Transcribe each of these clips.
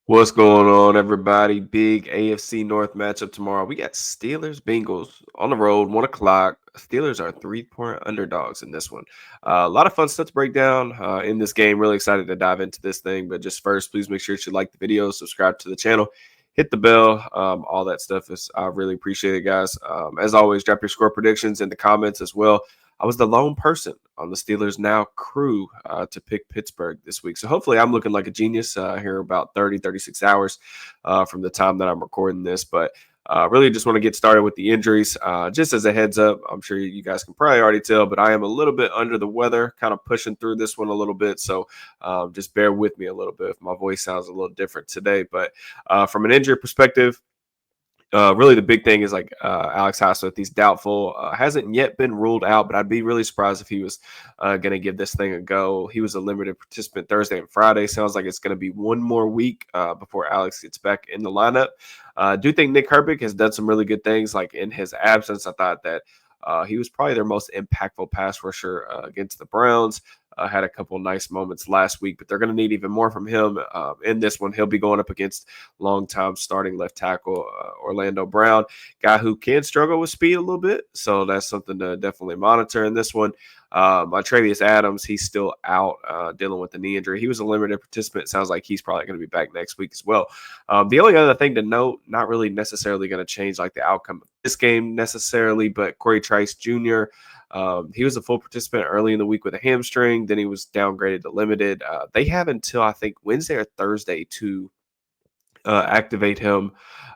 What's going on, everybody? Big AFC North matchup tomorrow. We got Steelers-Bengals on the road, 1 o'clock. Steelers are 3-point underdogs in this one. A lot of fun stuff to break down in this game. Really excited to dive into this thing. But just first, please make sure you like the video, subscribe to the channel, hit the bell. All that stuff is I really appreciate it, guys. As always, drop your score predictions in the comments as well. I was the lone person on the Steelers Now crew to pick Pittsburgh this week. So hopefully I'm looking like a genius here about 36 hours from the time that I'm recording this. But really just want to get started with the injuries. Just as a heads up, I'm sure you guys can probably already tell, but I am a little bit under the weather, kind of pushing through this one a little bit. So just bear with me a little bit if my voice sounds a little different today. But from an injury perspective, really the big thing is like Alex Hassett. He's doubtful, hasn't yet been ruled out, but I'd be really surprised if he was going to give this thing a go. He was a limited participant Thursday and Friday. Sounds like it's going to be one more week before Alex gets back in the lineup. I do think Nick Herbig has done some really good things. Like in his absence, I thought that he was probably their most impactful pass rusher against the Browns. Had a couple nice moments last week, but they're going to need even more from him in this one. He'll be going up against longtime starting left tackle Orlando Brown, guy who can struggle with speed a little bit. So that's something to definitely monitor in this one. Travius Adams, he's still out dealing with the knee injury. He was a limited participant. Sounds like he's probably going to be back next week as well. The only other thing to note, not really necessarily going to change like the outcome of this game necessarily, but Corey Trice Jr., he was a full participant early in the week with a hamstring. Then he was downgraded to limited. They have until I think Wednesday or Thursday to activate him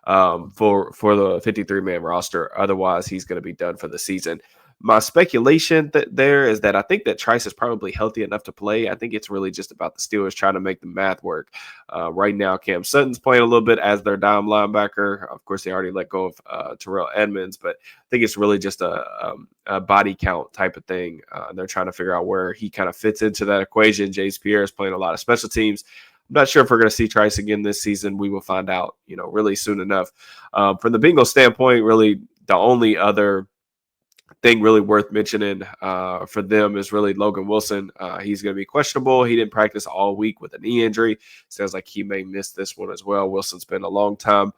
for the 53-man roster. Otherwise, he's going to be done for the season. My speculation there is that I think that Trice is probably healthy enough to play. I think it's really just about the Steelers trying to make the math work. Right now, Cam Sutton's playing a little bit as their dime linebacker. Of course, they already let go of Terrell Edmonds, but I think it's really just a body count type of thing. They're trying to figure out where he kind of fits into that equation. Jace Pierre is playing a lot of special teams. I'm not sure if we're going to see Trice again this season. We will find out, really soon enough. From the Bengals standpoint, really the only other thing really worth mentioning for them is really Logan Wilson. He's going to be questionable. He didn't practice all week with a knee injury. Sounds like he may miss this one as well. Wilson's been a long time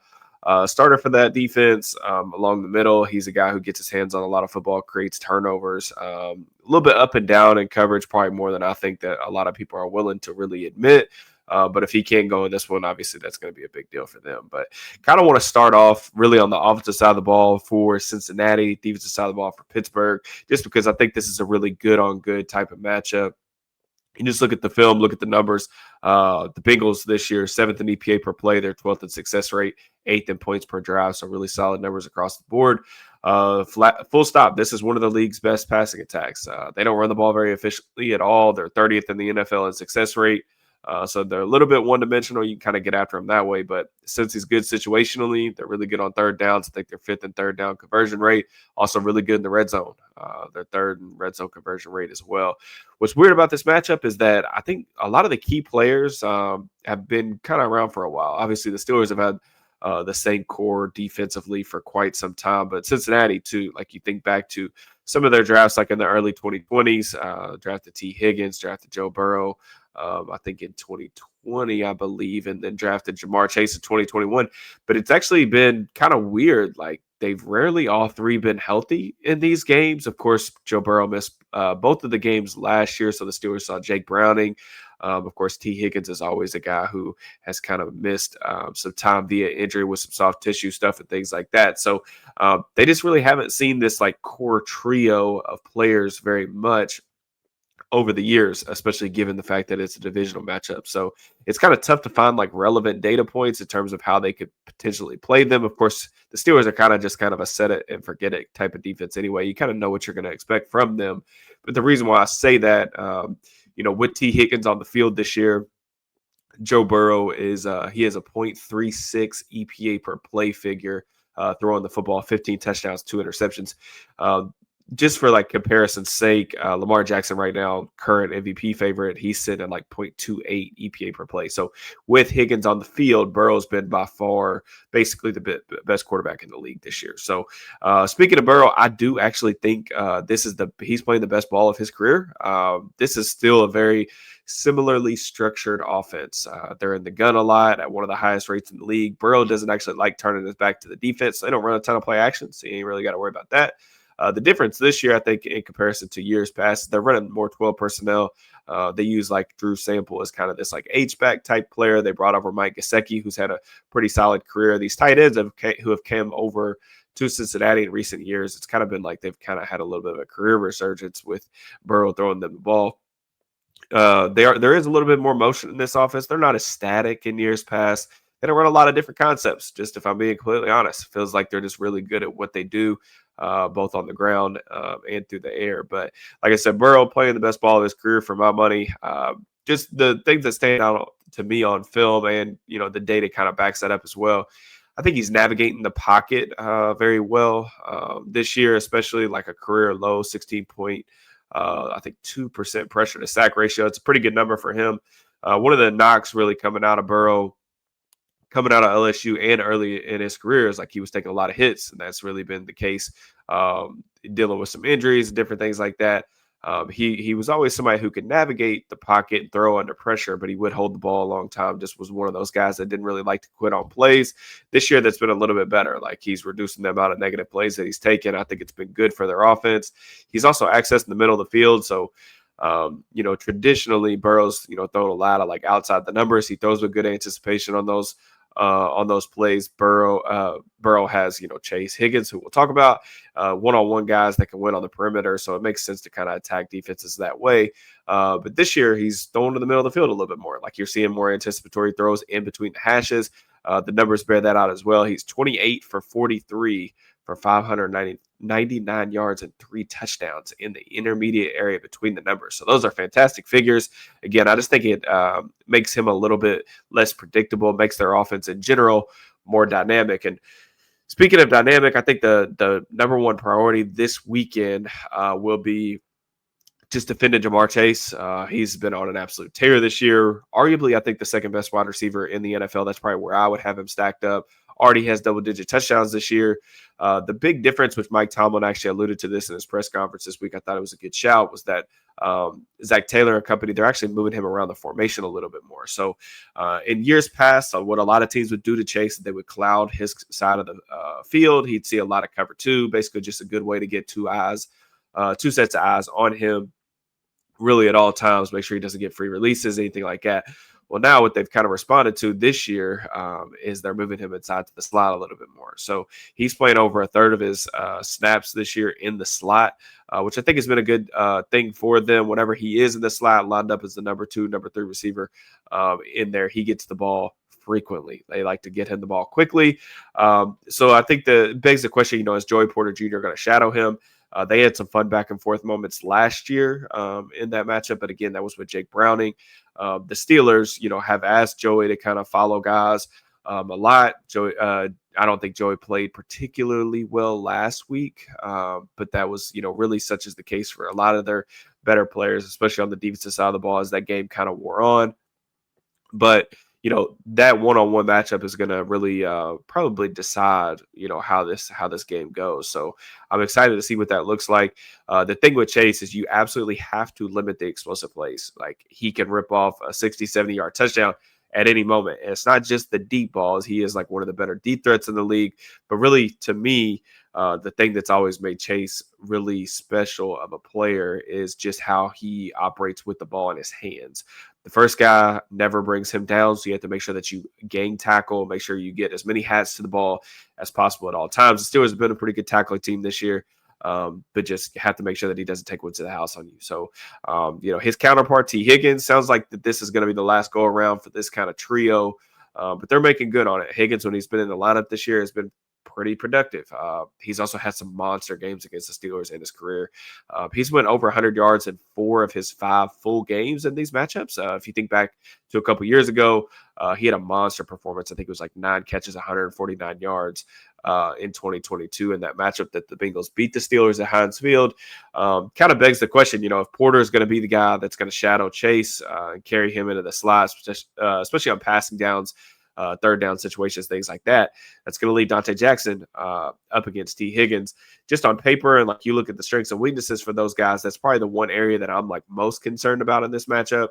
starter for that defense along the middle. He's a guy who gets his hands on a lot of football, creates turnovers, a little bit up and down in coverage, probably more than I think that a lot of people are willing to really admit. But if he can't go in this one, obviously that's going to be a big deal for them. But kind of want to start off really on the offensive side of the ball for Cincinnati, defensive side of the ball for Pittsburgh, just because I think this is a really good on good type of matchup. You just look at the film, look at the numbers. The Bengals this year, 7th in EPA per play, they're 12th in success rate, 8th in points per drive. So really solid numbers across the board. Full stop. This is one of the league's best passing attacks. They don't run the ball very efficiently at all. They're 30th in the NFL in success rate. So they're a little bit one-dimensional. You can kind of get after him that way. But since he's good situationally, they're really good on third downs. I think they're 5th in third down conversion rate. Also really good in the red zone. They're 3rd in red zone conversion rate as well. What's weird about this matchup is that I think a lot of the key players have been kind of around for a while. Obviously, the Steelers have had the same core defensively for quite some time. But Cincinnati, too, like you think back to some of their drafts, like in the early 2020s, drafted T. Higgins, drafted Joe Burrow. I think in 2020, I believe, and then drafted Jamar Chase in 2021. But it's actually been kind of weird. Like they've rarely all three been healthy in these games. Of course, Joe Burrow missed both of the games last year, so the Steelers saw Jake Browning. Of course, T. Higgins is always a guy who has kind of missed some time via injury with some soft tissue stuff and things like that. So they just really haven't seen this like core trio of players very much over the years, especially given the fact that it's a divisional matchup. So it's kind of tough to find like relevant data points in terms of how they could potentially play them. Of course, the Steelers are kind of a set it and forget it type of defense anyway. You kind of know what you're going to expect from them. But the reason why I say that, with T. Higgins on the field this year, Joe Burrow is he has a .36 EPA per play figure throwing the football, 15 touchdowns, 2 interceptions. just for like comparison's sake, Lamar Jackson right now, current MVP favorite, he's sitting at like 0.28 EPA per play. So with Higgins on the field, Burrow's been by far basically the best quarterback in the league this year. So speaking of Burrow, I do actually think he's playing the best ball of his career. This is still a very similarly structured offense. They're in the gun a lot at one of the highest rates in the league. Burrow doesn't actually like turning his back to the defense. So they don't run a ton of play action, so you ain't really got to worry about that. The difference this year, I think, in comparison to years past, they're running more 12 personnel. They use like Drew Sample as kind of this like H-back type player. They brought over Mike Gesicki, who's had a pretty solid career. These tight ends who have come over to Cincinnati in recent years, it's kind of been like they've kind of had a little bit of a career resurgence with Burrow throwing them the ball. There is a little bit more motion in this offense. They're not as static in years past. They don't run a lot of different concepts. Just if I'm being completely honest, it feels like they're just really good at what they do, both on the ground and through the air. But like I said, Burrow playing the best ball of his career for my money. Just the things that stand out to me on film, and the data kind of backs that up as well. I think he's navigating the pocket very well this year, especially like a career low 16 point. I think 2% pressure to sack ratio. It's a pretty good number for him. One of the knocks really coming out of Burrow, coming out of LSU and early in his career, is like he was taking a lot of hits, and that's really been the case. Dealing with some injuries and different things like that. He was always somebody who could navigate the pocket and throw under pressure, but he would hold the ball a long time. Just was one of those guys that didn't really like to quit on plays. This year, that's been a little bit better. Like he's reducing the amount of negative plays that he's taken. I think it's been good for their offense. He's also accessing the middle of the field, so traditionally Burrow's thrown a lot of like outside the numbers. He throws with good anticipation on those plays. Burrow has Chase Higgins, who we'll talk about, one-on-one guys that can win on the perimeter, so it makes sense to kind of attack defenses that way. But this year he's throwing to the middle of the field a little bit more. Like you're seeing more anticipatory throws in between the hashes. The numbers bear that out as well. He's 28 for 43 for 599 yards and 3 touchdowns in the intermediate area between the numbers. So those are fantastic figures. Again, I just think it makes him a little bit less predictable, makes their offense in general more dynamic. And speaking of dynamic, I think the number one priority this weekend will be just defending Jamar Chase. He's been on an absolute tear this year. Arguably, I think the second best wide receiver in the NFL. That's probably where I would have him stacked up. Already has double-digit touchdowns this year. The big difference, which Mike Tomlin actually alluded to this in his press conference this week, I thought it was a good shout, was that Zach Taylor and company, they're actually moving him around the formation a little bit more. So in years past, what a lot of teams would do to Chase, they would cloud his side of the field. He'd see a lot of cover two, basically just a good way to get two sets of eyes on him really at all times, make sure he doesn't get free releases, anything like that. Well, now what they've kind of responded to this year is they're moving him inside to the slot a little bit more. So he's playing over a third of his snaps this year in the slot, which I think has been a good thing for them. Whenever he is in the slot, lined up as the number 2, number 3 receiver in there, he gets the ball frequently. They like to get him the ball quickly. So I think begs the question, is Joey Porter Jr. going to shadow him? They had some fun back and forth moments last year in that matchup, but again, that was with Jake Browning. The Steelers, have asked Joey to kind of follow guys a lot. Joey, I don't think Joey played particularly well last week, but that was, really such is the case for a lot of their better players, especially on the defensive side of the ball as that game kind of wore on. But that one-on-one matchup is going to really probably decide, how this game goes. So I'm excited to see what that looks like. The thing with Chase is you absolutely have to limit the explosive plays. Like he can rip off a 60, 70-yard touchdown at any moment. And it's not just the deep balls. He is like one of the better deep threats in the league. But really, to me, the thing that's always made Chase really special of a player is just how he operates with the ball in his hands. The first guy never brings him down, so you have to make sure that you gang tackle, make sure you get as many hats to the ball as possible at all times. The Steelers have been a pretty good tackling team this year, but just have to make sure that he doesn't take wood to the house on you. So, his counterpart, T. Higgins, sounds like that this is going to be the last go-around for this kind of trio, but they're making good on it. Higgins, when he's been in the lineup this year, has been pretty productive. He's also had some monster games against the Steelers in his career. He's went over 100 yards in 4 of his 5 full games in these matchups. If you think back to a couple years ago, he had a monster performance. I think it was like 9 catches, 149 yards. in 2022 in that matchup that the Bengals beat the Steelers at Heinz Field. Kind of begs the question, if Porter is going to be the guy that's going to shadow Chase and carry him into the slots, especially on passing downs, third down situations, things like that. That's going to leave Dante Jackson up against T. Higgins. Just on paper, and like you look at the strengths and weaknesses for those guys, that's probably the one area that I'm like most concerned about in this matchup.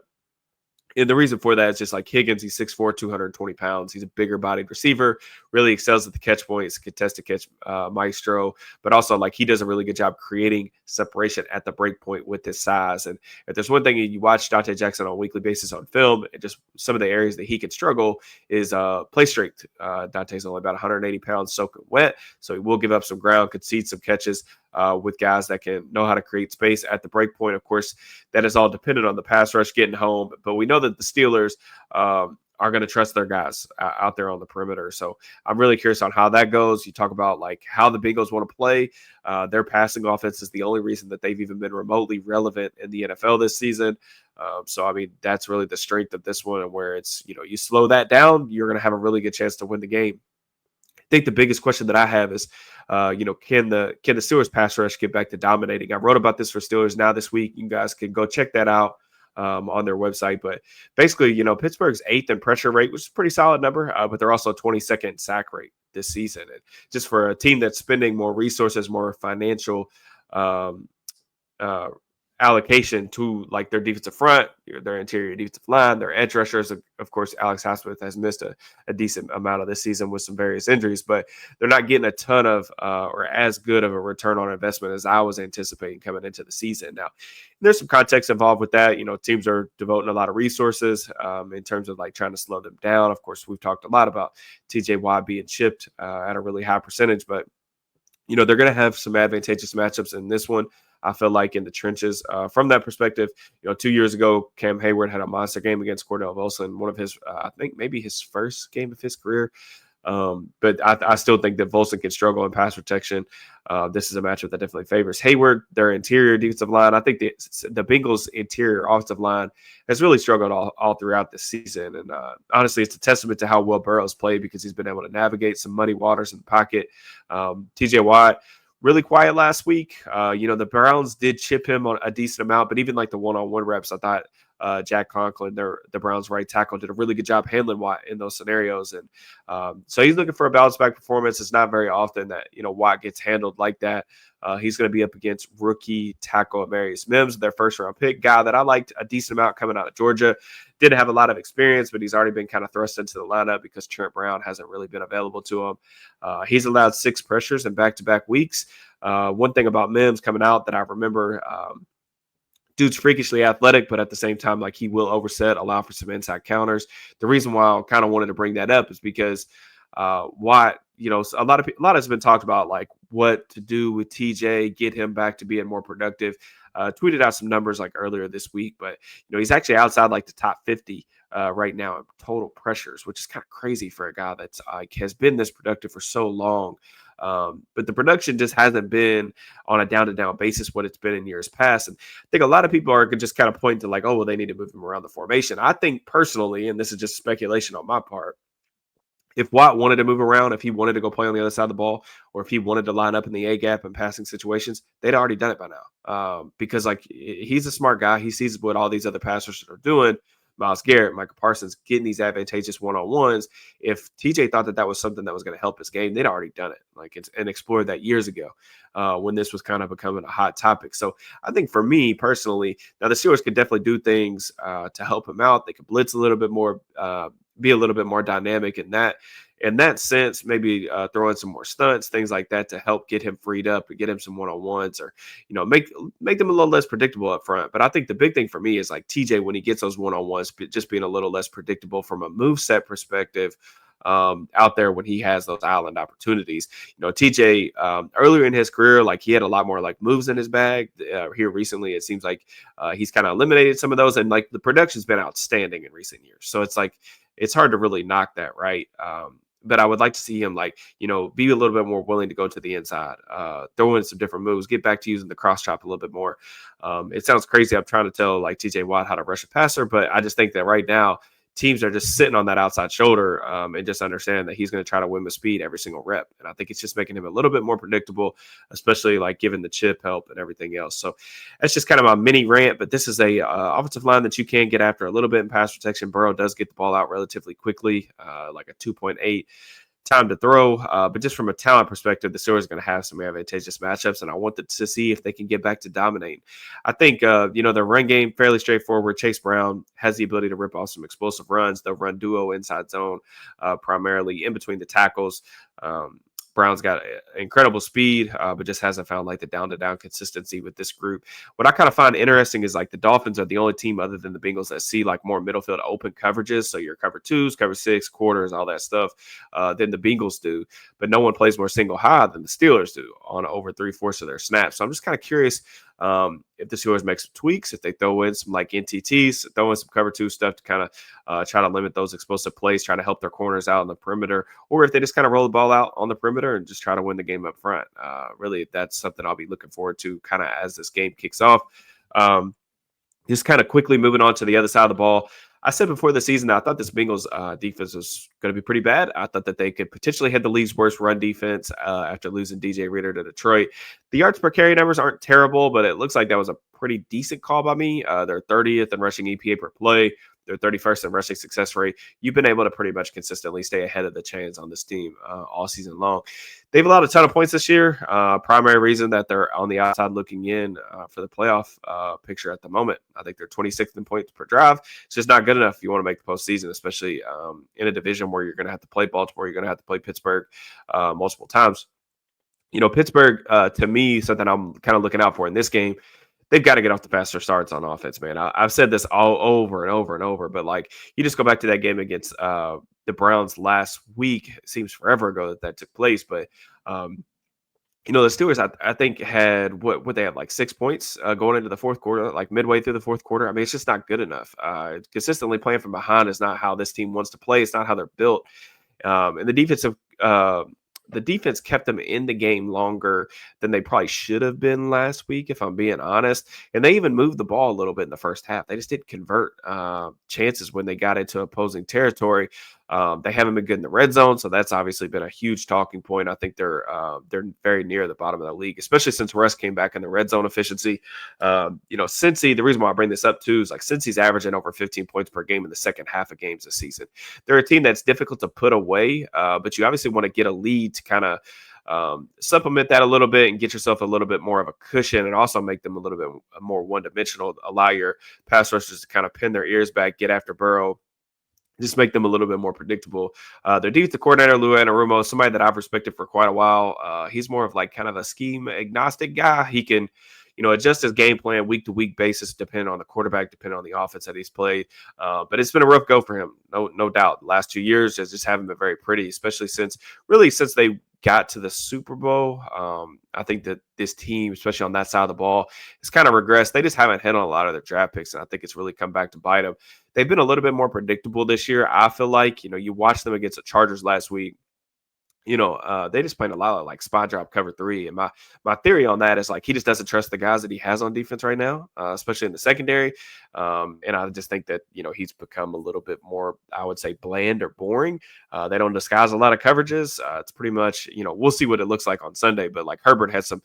And the reason for that is just like Higgins, he's 6'4", 220 pounds. He's a bigger bodied receiver, really excels at the catch point. He's a contested catch maestro, but also like he does a really good job creating separation at the break point with his size. And if there's one thing you watch Dante Jackson on a weekly basis on film, and just some of the areas that he can struggle is play strength. Dante's only about 180 pounds soaking wet, so he will give up some ground, concede some catches. With guys that can know how to create space at the break point. Of course, that is all dependent on the pass rush getting home. But we know that the Steelers are going to trust their guys out there on the perimeter. So I'm really curious on how that goes. You talk about like how the Bengals want to play. Their passing offense is the only reason that they've even been remotely relevant in the NFL this season. So, I mean, that's really the strength of this one, and where it's, you slow that down, you're going to have a really good chance to win the game. I think the biggest question that I have is, can the Steelers pass rush get back to dominating? I wrote about this for Steelers Now this week. You guys can go check that out on their website. But basically, Pittsburgh's 8th in pressure rate, which is a pretty solid number, but they're also 22nd sack rate this season. And just for a team that's spending more resources, more financial allocation to like their defensive front, their interior defensive line, their edge rushers. Of course, Alex Highsmith has missed a decent amount of this season with some various injuries, but they're not getting a ton of or as good of a return on investment as I was anticipating coming into the season. Now, there's some context involved with that. Teams are devoting a lot of resources in terms of like trying to slow them down. Of course, we've talked a lot about TJ Watt being chipped at a really high percentage, but they're going to have some advantageous matchups in this one. I feel like in the trenches from that perspective, 2 years ago, Cam Hayward had a monster game against Cordell Volson, one of his, I think maybe his first game of his career. But I still think that Volson can struggle in pass protection. This is a matchup that definitely favors Hayward, their interior defensive line. I think the Bengals' interior offensive line has really struggled all throughout this season. And honestly, it's a testament to how well Burrow's played, because he's been able to navigate some muddy waters in the pocket. TJ Watt, really quiet last week. The Browns did chip him on a decent amount, but even like the one-on-one reps, I thought Jack Conklin, the Browns' right tackle, did a really good job handling Watt in those scenarios. And so he's looking for a bounce back performance. It's not very often that, Watt gets handled like that. He's going to be up against rookie tackle Amarius Mims, their first-round pick, guy that I liked a decent amount coming out of Georgia. Didn't have a lot of experience, but he's already been kind of thrust into the lineup because Trent Brown hasn't really been available to him. He's allowed 6 pressures in back-to-back weeks. One thing about Mims coming out that I remember, dude's freakishly athletic, but at the same time, like, he will overset, allow for some inside counters. The reason why I kind of wanted to bring that up is because Watt, a lot has been talked about, like what to do with TJ, get him back to being more productive. Tweeted out some numbers like earlier this week, but he's actually outside like the top 50 right now in total pressures, which is kind of crazy for a guy that's like has been this productive for so long. But the production just hasn't been on a down-to-down basis what it's been in years past. And I think a lot of people are just kind of pointing to like, oh, well, they need to move him around the formation. I think personally, and this is just speculation on my part, if Watt wanted to move around, if he wanted to go play on the other side of the ball, or if he wanted to line up in the A gap and passing situations, they'd already done it by now. Because like he's a smart guy. He sees what all these other passers are doing. Myles Garrett, Michael Parsons, getting these advantageous one-on-ones. If TJ thought that was something that was going to help his game, they'd already done it, and explored that years ago when this was kind of becoming a hot topic. So I think for me personally, now the Steelers could definitely do things to help him out. They could blitz a little bit more, be a little bit more dynamic in that sense, maybe throw in some more stunts, things like that to help get him freed up and get him some one-on-ones, or make them a little less predictable up front. But I think the big thing for me is like TJ, when he gets those one-on-ones, just being a little less predictable from a move set perspective out there when he has those island opportunities. TJ earlier in his career, like he had a lot more like moves in his bag. Here recently, it seems like he's kind of eliminated some of those, and like the production's been outstanding in recent years. So it's like it's hard to really knock that, right? But I would like to see him be a little bit more willing to go to the inside, throw in some different moves, get back to using the cross chop a little bit more. It sounds crazy. I'm trying to tell like TJ Watt how to rush a passer, but I just think that right now teams are just sitting on that outside shoulder and just understand that he's going to try to win with speed every single rep. And I think it's just making him a little bit more predictable, especially like given the chip help and everything else. So that's just kind of my mini rant. But this is a offensive line that you can get after a little bit in pass protection. Burrow does get the ball out relatively quickly, like a 2.8 time to throw. But just from a talent perspective, the Steelers are going to have some advantageous matchups, and I want to see if they can get back to dominating. I think, their run game, fairly straightforward. Chase Brown has the ability to rip off some explosive runs. They'll run duo inside zone, primarily in between the tackles. Brown's got incredible speed, but just hasn't found like the down-to-down consistency with this group. What I kind of find interesting is like the Dolphins are the only team other than the Bengals that see like more middle field open coverages. So your cover twos, cover six, quarters, all that stuff than the Bengals do. But no one plays more single high than the Steelers do on over 3/4 of their snaps. So I'm just kind of curious if the Steelers make some tweaks, if they throw in some like NTTs, throw in some cover two stuff to kind of try to limit those explosive plays, try to help their corners out on the perimeter, or if they just kind of roll the ball out on the perimeter and just try to win the game up front. Really, that's something I'll be looking forward to kind of as this game kicks off. Just kind of quickly moving on to the other side of the ball. I said before the season, I thought this Bengals defense was going to be pretty bad. I thought that they could potentially have the league's worst run defense after losing DJ Reader to Detroit. The yards per carry numbers aren't terrible, but it looks like that was a pretty decent call by me. They're 30th in rushing EPA per play. They're 31st in rushing success rate. You've been able to pretty much consistently stay ahead of the chains on this team all season long. They've allowed a ton of points this year. Primary reason that they're on the outside looking in for the playoff picture at the moment. I think they're 26th in points per drive. It's just not good enough if you want to make the postseason, especially in a division where you're going to have to play Baltimore. You're going to have to play Pittsburgh multiple times. Pittsburgh, to me, something I'm kind of looking out for in this game. They've got to get off the faster starts on offense, man. I've said this all over and over and over, but like you just go back to that game against the Browns last week. It seems forever ago that took place, but the Steelers, I think, had what they had like 6 points going into the fourth quarter, like midway through the fourth quarter. I mean, it's just not good enough. Consistently playing from behind is not how this team wants to play. It's not how they're built. And the defense kept them in the game longer than they probably should have been last week, if I'm being honest. And they even moved the ball a little bit in the first half. They just didn't convert chances when they got into opposing territory. They haven't been good in the red zone, so that's obviously been a huge talking point. I think they're very near the bottom of the league, especially since Russ came back in the red zone efficiency. Cincy, the reason why I bring this up too is like Cincy's averaging over 15 points per game in the second half of games this season. They're a team that's difficult to put away, but you obviously want to get a lead to kind of supplement that a little bit and get yourself a little bit more of a cushion and also make them a little bit more one-dimensional, allow your pass rushers to kind of pin their ears back, get after Burrow, just make them a little bit more predictable. Their defensive coordinator, Lou Anarumo, somebody that I've respected for quite a while. He's more of like kind of a scheme agnostic guy. He can, adjust his game plan week to week basis, depending on the quarterback, depending on the offense that he's played. But it's been a rough go for him, no doubt. The last 2 years just haven't been very pretty, especially since they got to the Super Bowl. I think that this team, especially on that side of the ball, has kind of regressed. They just haven't hit on a lot of their draft picks, and I think it's really come back to bite them. They've been a little bit more predictable this year. I feel like, you watched them against the Chargers last week. They just played a lot of like spot drop cover three. And my theory on that is like he just doesn't trust the guys that he has on defense right now, especially in the secondary. And I just think that, he's become a little bit more, I would say, bland or boring. They don't disguise a lot of coverages. It's pretty much, we'll see what it looks like on Sunday. But like Herbert had some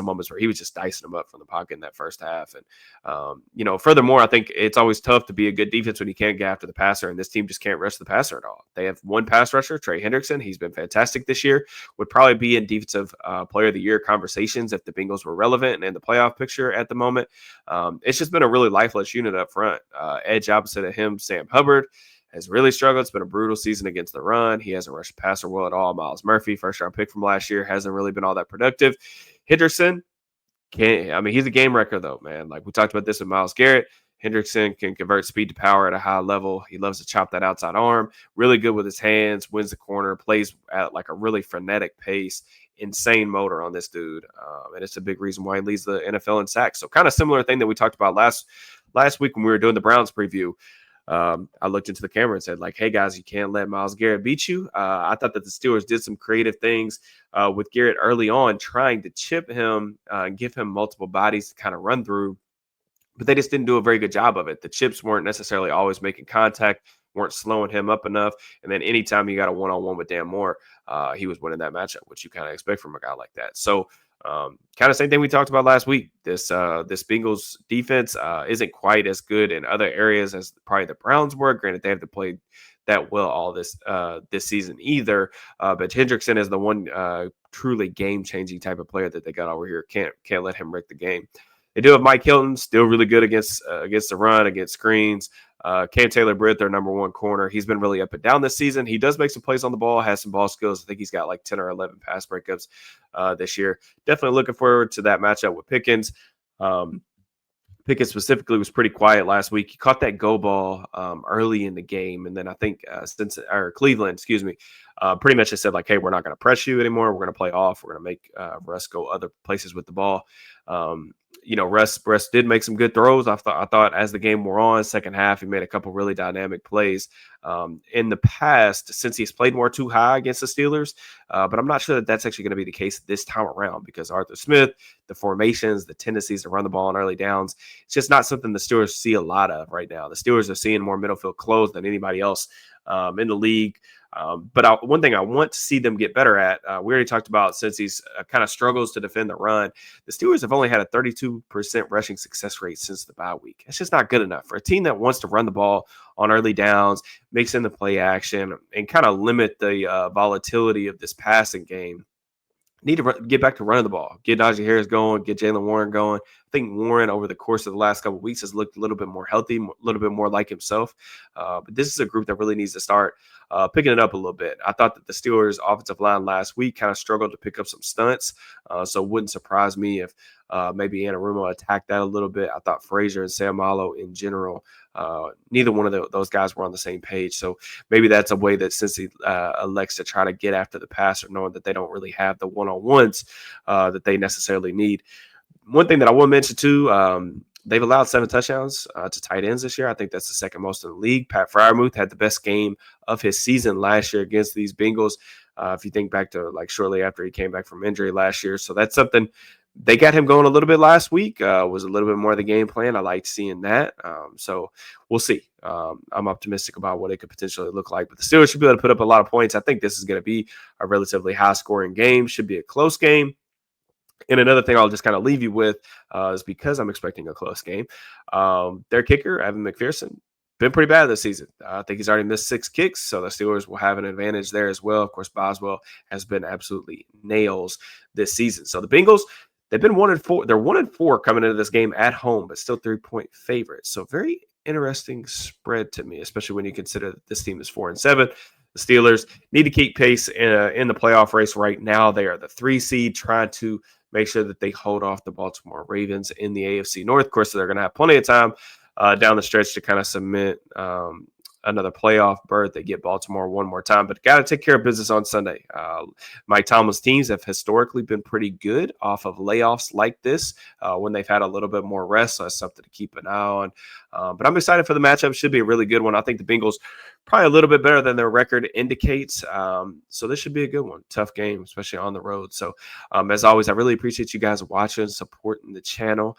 moments where he was just dicing them up from the pocket in that first half. And, furthermore, I think it's always tough to be a good defense when you can't get after the passer, and this team just can't rush the passer at all. They have one pass rusher, Trey Hendrickson. He's been fantastic this year, would probably be in defensive player of the year conversations if the Bengals were relevant and in the playoff picture at the moment. It's just been a really lifeless unit up front. Edge opposite of him, Sam Hubbard, has really struggled. It's been a brutal season against the run. He hasn't rushed the passer well at all. Miles Murphy, first-round pick from last year, hasn't really been all that productive. Henderson, he's a game wrecker, though, man. Like we talked about this with Myles Garrett. Hendrickson can convert speed to power at a high level. He loves to chop that outside arm. Really good with his hands, wins the corner, plays at like a really frenetic pace. Insane motor on this dude. And it's a big reason why he leads the NFL in sacks. So kind of similar thing that we talked about last week when we were doing the Browns preview. I looked into the camera and said, like, hey, guys, you can't let Myles Garrett beat you. I thought that the Steelers did some creative things with Garrett early on, trying to chip him and give him multiple bodies to kind of run through. but they just didn't do a very good job of it. The chips weren't necessarily always making contact, weren't slowing him up enough. And then anytime you got a one-on-one with Dan Moore, he was winning that matchup, which you kind of expect from a guy like that. So kind of same thing we talked about last week. This Bengals defense isn't quite as good in other areas as probably the Browns were. Granted, they haven't played that well all this season either. But Hendrickson is the one truly game-changing type of player that they got over here. Can't let him wreck the game. They do have Mike Hilton, still really good against the run, against screens. Cam Taylor-Britt, their number one corner. He's been really up and down this season. He does make some plays on the ball, has some ball skills. I think he's got like 10 or 11 pass breakups this year. Definitely looking forward to that matchup with Pickens. Pickett specifically was pretty quiet last week. He caught that go ball early in the game, and then I think Cleveland, pretty much just said like, "Hey, we're not going to press you anymore. We're going to play off. We're going to make Russ go other places with the ball." Russ did make some good throws. I thought as the game wore on, second half, he made a couple really dynamic plays. In the past, since he's played more too high against the Steelers, but I'm not sure that that's actually going to be the case this time around because Arthur Smith, the formations, the tendencies to run the ball on early downs, it's just not something the Steelers see a lot of right now. The Steelers are seeing more middle field close than anybody else in the league. But one thing I want to see them get better at, we already talked about since he's kind of struggles to defend the run, the Steelers have only had a 32% rushing success rate since the bye week. It's just not good enough for a team that wants to run the ball on early downs, mix in the play action, and kind of limit the volatility of this passing game. Need to get back to running the ball, get Najee Harris going, get Jaylen Warren going. I think Warren over the course of the last couple of weeks has looked a little bit more healthy, a little bit more like himself. But this is a group that really needs to start picking it up a little bit. I thought that the Steelers' offensive line last week kind of struggled to pick up some stunts. So it wouldn't surprise me if maybe Anarumo attacked that a little bit. I thought Frazier and Samalo in general, neither one of those guys were on the same page. So maybe that's a way that Cincy elects to try to get after the passer, knowing that they don't really have the one-on-ones that they necessarily need. One thing that I will mention too, they've allowed 7 touchdowns to tight ends this year. I think that's the second most in the league. Pat Freiermuth had the best game of his season last year against these Bengals. If you think back to like shortly after he came back from injury last year. So that's something they got him going a little bit last week, was a little bit more of the game plan. I liked seeing that. So we'll see. I'm optimistic about what it could potentially look like. But the Steelers should be able to put up a lot of points. I think this is going to be a relatively high-scoring game. Should be a close game. And another thing I'll just kind of leave you with is because I'm expecting a close game. Their kicker, Evan McPherson, been pretty bad this season. I think he's already missed 6 kicks, so the Steelers will have an advantage there as well. Of course, Boswell has been absolutely nails this season. So the Bengals, they've been 1-4. They're 1-4 coming into this game at home, but still 3-point favorites. So very interesting spread to me, especially when you consider that this team is 4-7. The Steelers need to keep pace in the playoff race right now. They are the 3 seed, trying to make sure that they hold off the Baltimore Ravens in the AFC North. Of course, they're going to have plenty of time down the stretch to kind of cement another playoff berth. They get Baltimore one more time, but got to take care of business on Sunday. Mike Tomlin's teams have historically been pretty good off of layoffs like this when they've had a little bit more rest. So that's something to keep an eye on. But I'm excited for the matchup. Should be a really good one. I think the Bengals probably a little bit better than their record indicates. So this should be a good one. Tough game, especially on the road. So as always, I really appreciate you guys watching, supporting the channel.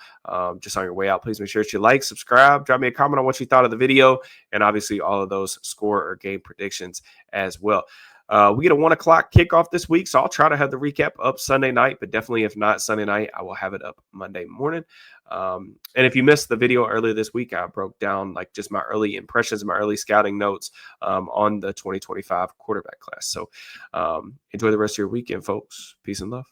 Just on your way out, please make sure that you like, subscribe, drop me a comment on what you thought of the video, and obviously all of those score or game predictions as well. We get a 1 o'clock kickoff this week, so I'll try to have the recap up Sunday night, but definitely if not Sunday night, I will have it up Monday morning. And if you missed the video earlier this week, I broke down like just my early impressions, my early scouting notes on the 2025 quarterback class. So enjoy the rest of your weekend, folks. Peace and love.